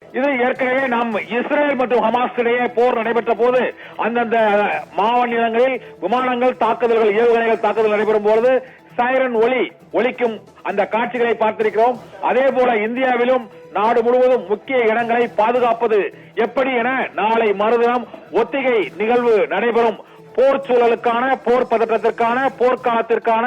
இது ஏற்கனவே நாம் இஸ்ரேல் மற்றும் ஹமாஸ் இடையே போர் நடைபெற்ற போது அந்தந்த மாநிலங்களில் விமானங்கள் தாக்குதல்கள், ஏவுகணைகள் தாக்குதல் நடைபெறும் போது சைரன் ஒலிக்கும் அந்த காட்சிகளை பார்த்திருக்கிறோம். அதே போல இந்தியாவிலும் நாடு முழுவதும் முக்கிய இடங்களை பாதுகாப்பது எப்படி என நாளை மறுதினம் ஒத்திகை நிகழ்வு நடைபெறும். போர் சூழலுக்கான, போர் பதற்றத்திற்கான, போர்க்காலத்திற்கான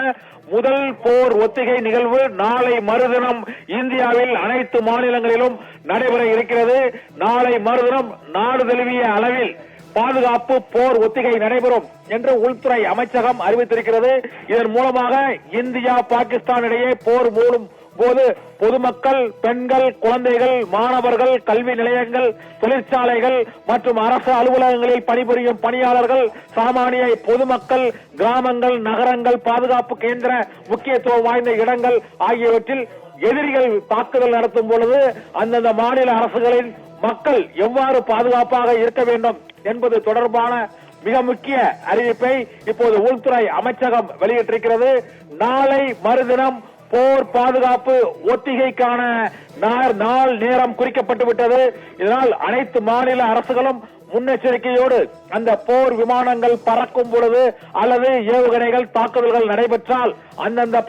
முதல் போர் ஒத்திகை நிகழ்வு நாளை மறுதினம் இந்தியாவில் அனைத்து மாநிலங்களிலும் நடைபெற இருக்கிறது. நாளை மறுதினம் நாடு தழுவிய அளவில் பாதுகாப்பு போர் ஒத்திகை நடைபெறும் என்று உள்துறை அமைச்சகம் அறிவித்திருக்கிறது. இதன் மூலமாக இந்தியா பாகிஸ்தான் இடையே போர் மூடும் போது பொதுமக்கள், பெண்கள், குழந்தைகள், மாணவர்கள், கல்வி நிலையங்கள், தொழிற்சாலைகள் மற்றும் அரசு அலுவலகங்களில் பணிபுரியும் பணியாளர்கள், சாமானிய பொதுமக்கள், கிராமங்கள், நகரங்கள், பாதுகாப்பு கேந்திர முக்கியத்துவம் வாய்ந்த இடங்கள் ஆகியவற்றில் எதிரிகள் தாக்குதல் நடத்தும் பொழுது அந்தந்த மாநில அரசுகளின் மக்கள் எவ்வாறு பாதுகாப்பாக இருக்க வேண்டும் என்பது தொடர்பான மிக முக்கிய அறிவிப்பை இப்போது உள்துறை அமைச்சகம் வெளியிட்டிருக்கிறது. நாளை மறுதினம் போர் பாதுகாப்பு ஒத்திகைக்கான நாள் நேரம் குறிக்கப்பட்டு விட்டது. இதனால் அனைத்து மாநில அரசுகளும் முன்னெச்சரிக்கையோடு அந்த போர் விமானங்கள் பறக்கும் பொழுது அல்லது ஏவுகணைகள் தாக்குதல்கள் நடைபெற்றால் அந்தந்த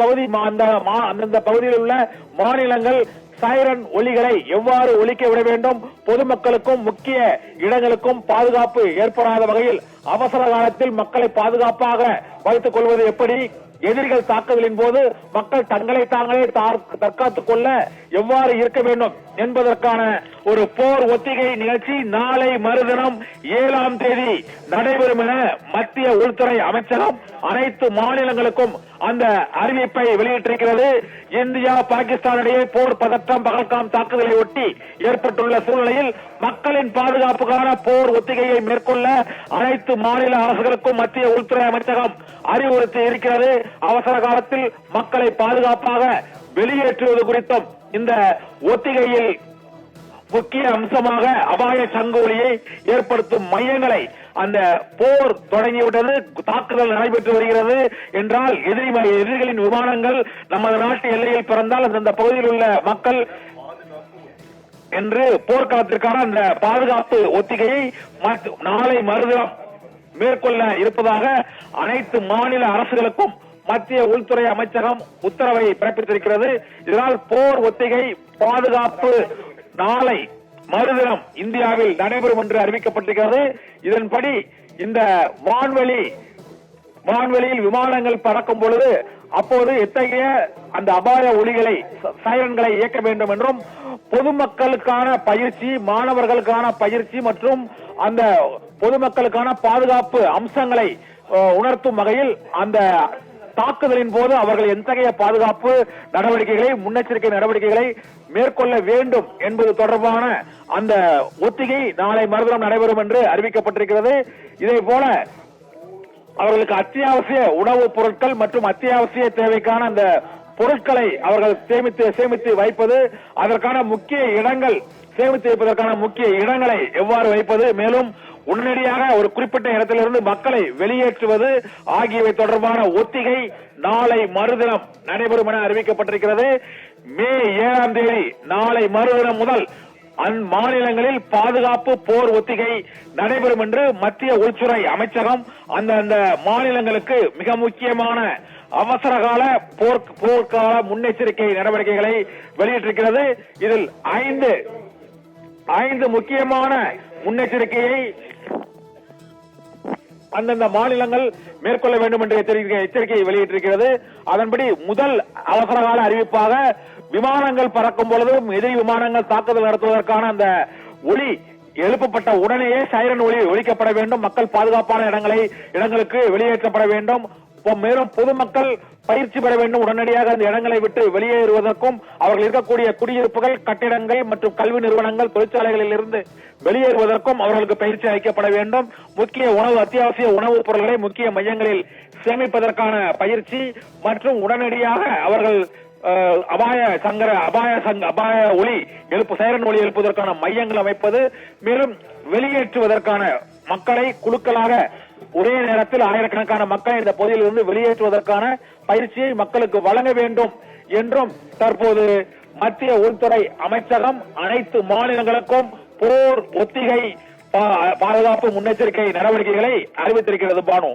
பகுதியில் உள்ள மாநிலங்கள் சைரன் ஒலிகளை எவ்வாறு ஒலிக்க விட வேண்டும், பொதுமக்களுக்கும் முக்கிய இடங்களுக்கும் பாதுகாப்பு ஏற்படாத வகையில் அவசர காலத்தில் மக்களை பாதுகாப்பாக வைத்துக் கொள்வது எப்படி, எதிரிகள் தாக்குதலின் போது மக்கள் தங்களை தாங்களே தற்காத்துக் கொள்ள எவ்வாறு இருக்க வேண்டும் என்பதற்கான ஒரு போர் ஒத்திகை நிகழ்ச்சி நாளை மறுதினம் 7ஆம் தேதி நடைபெறும் என மத்திய உள்துறை அமைச்சகம் அனைத்து மாநிலங்களுக்கும் அந்த அறிவிப்பை வெளியிட்டிருக்கிறது. இந்தியா பாகிஸ்தான் இடையே போர் பதற்றம், பகல்காம் தாக்குதலை ஒட்டி ஏற்பட்டுள்ள சூழ்நிலையில் மக்களின் பாதுகாப்புக்கான போர் ஒத்திகையை மேற்கொள்ள அனைத்து மாநில அரசுகளுக்கும் மத்திய உள்துறை அமைச்சகம் அறிவுறுத்தி இருக்கிறது. அவசர காலத்தில் மக்களை பாதுகாப்பாக வெளியேற்றுவது குறித்தும் இந்த ஒத்திகையில் முக்கிய அம்சமாக அபாய சங்கொலியை ஏற்படுத்தும் மையங்களை, அந்த போர் தொடங்கிவிட்டது, தாக்குதல் நடைபெற்று வருகிறது என்றால் எதிரிகளின் விமானங்கள் நமது நாட்டு எல்லையில் பிறந்தால் அந்த பகுதியில் உள்ள மக்கள் என்று போர்க்காலத்திற்கான அந்த பாதுகாப்பு ஒத்திகையை நாளை மறுதினம் மேற்கொள்ள இருப்பதாக அனைத்து மாநில அரசுகளுக்கும் மத்திய உள்துறை அமைச்சகம் உத்தரவை பிறப்பித்திருக்கிறது. இதனால் போர் ஒத்திகை பாதுகாப்பு நாளை மறுதினம் இந்தியாவில் நடைபெறும் என்று அறிவிக்கப்பட்டிருக்கிறது. இதன்படி இந்த வான்வெளியில் விமானங்கள் பறக்கும் பொழுது அப்போது எத்தகைய அந்த அபாய ஒலிகளை, சைரன்களை இயக்க வேண்டும் என்றும், பொதுமக்களுக்கான பயிற்சி, மாணவர்களுக்கான பயிற்சி மற்றும் அந்த பொதுமக்களுக்கான பாதுகாப்பு அம்சங்களை உணர்த்தும் வகையில் அந்த தாக்குதலின் போது அவர்கள் எத்தகைய பாதுகாப்பு நடவடிக்கைகளை, முன்னெச்சரிக்கை நடவடிக்கைகளை மேற்கொள்ள வேண்டும் என்பது தொடர்பான அந்த ஒத்திகை நாளை மறுதினம் நடைபெறும் என்று அறிவிக்கப்பட்டிருக்கிறது. இதே போல அவர்களுக்கு அத்தியாவசிய உணவுப் பொருட்கள் மற்றும் அத்தியாவசிய தேவைக்கான அந்த பொருட்களை அவர்கள் சேமித்து வைப்பது, அதற்கான முக்கிய இடங்கள், சேமித்து வைப்பதற்கான முக்கிய இடங்களை எவ்வாறு வைப்பது, மேலும் உடனடியாக ஒரு குறிப்பிட்ட இடத்திலிருந்து மக்களை வெளியேற்றுவது ஆகியவை தொடர்பான ஒத்திகை நாளை மறுதினம் நடைபெறும் என அறிவிக்கப்பட்டிருக்கிறது. மே 7ஆம் தேதி நாளை மறுதினம் முதல் அம்மாநிலங்களில் பாதுகாப்பு போர் ஒத்திகை நடைபெறும் என்று மத்திய உள்துறை அமைச்சகம் அந்தந்த மாநிலங்களுக்கு மிக முக்கியமான அவசரகால போர்க்கால முன்னெச்சரிக்கை நடவடிக்கைகளை வெளியிட்டிருக்கிறது. இதில் 5 முக்கியமான முன்னெச்சரிக்கையை அந்தந்த மாநிலங்கள் மேற்கொள்ள வேண்டும் என்று எச்சரிக்கையை வெளியிட்டிருக்கிறது. அதன்படி முதல் அவசரகால அறிவிப்பாக விமானங்கள் பறக்கும் பொழுதும் எதிரி விமானங்கள் தாக்குதல் நடத்துவதற்கான அந்த ஒலி எழுப்பப்பட்ட உடனேயே சைரன் ஒலி ஒலிக்கப்பட வேண்டும். மக்கள் பாதுகாப்பான இடங்களுக்கு வெளியேற்றப்பட வேண்டும். மேலும் பொதுமக்கள் பயிற்சி பெற வேண்டும். உடனடியாக அந்த இடங்களை விட்டு வெளியேறுவதற்கும், அவர்கள் இருக்கக்கூடிய குடியிருப்புகள், கட்டிடங்கள் மற்றும் கல்வி நிறுவனங்கள், தொழிற்சாலைகளில் இருந்து வெளியேறுவதற்கும் அவர்களுக்கு பயிற்சி அளிக்கப்பட வேண்டும். அத்தியாவசிய உணவுப் பொருட்களை முக்கிய மையங்களில் சேமிப்பதற்கான பயிற்சி மற்றும் உடனடியாக அவர்கள் சைரன் ஒலி எழுப்புவதற்கான மையங்கள் அமைப்பது, மேலும் வெளியேற்றுவதற்கான மக்களை குழுக்களாக ஒரே நேரத்தில் ஆயிரக்கணக்கான மக்களை இந்த பகுதியில் இருந்து வெளியேற்றுவதற்கான பயிற்சியை மக்களுக்கு வழங்க வேண்டும் என்றும் தற்போது மத்திய உள்துறை அமைச்சகம் அனைத்து மாநிலங்களுக்கும் போர் ஒத்திகை பாதுகாப்பு முன்னெச்சரிக்கை நடவடிக்கைகளை அறிவித்திருக்கிறது பானு.